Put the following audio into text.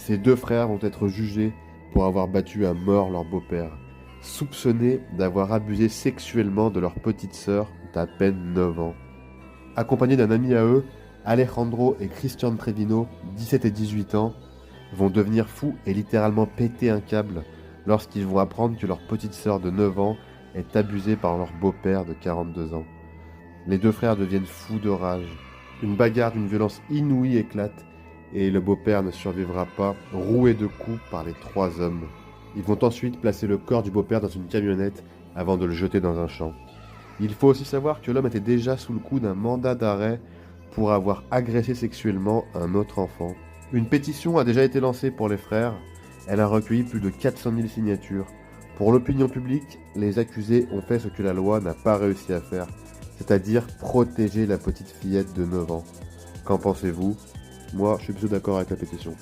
Ces deux frères vont être jugés pour avoir battu à mort leur beau-père, soupçonnés d'avoir abusé sexuellement de leur petite sœur d'à peine 9 ans. Accompagnés d'un ami à eux, Alejandro et Christian Trevino, 17 et 18 ans, vont devenir fous et littéralement péter un câble lorsqu'ils vont apprendre que leur petite sœur de 9 ans est abusée par leur beau-père de 42 ans. Les deux frères deviennent fous de rage. Une bagarre d'une violence inouïe éclate et le beau-père ne survivra pas, roué de coups par les trois hommes. Ils vont ensuite placer le corps du beau-père dans une camionnette avant de le jeter dans un champ. Il faut aussi savoir que l'homme était déjà sous le coup d'un mandat d'arrêt pour avoir agressé sexuellement un autre enfant. Une pétition a déjà été lancée pour les frères. Elle a recueilli plus de 400 000 signatures. Pour l'opinion publique, les accusés ont fait ce que la loi n'a pas réussi à faire, c'est-à-dire protéger la petite fillette de 9 ans. Qu'en pensez-vous? Moi, je suis plutôt d'accord avec la pétition.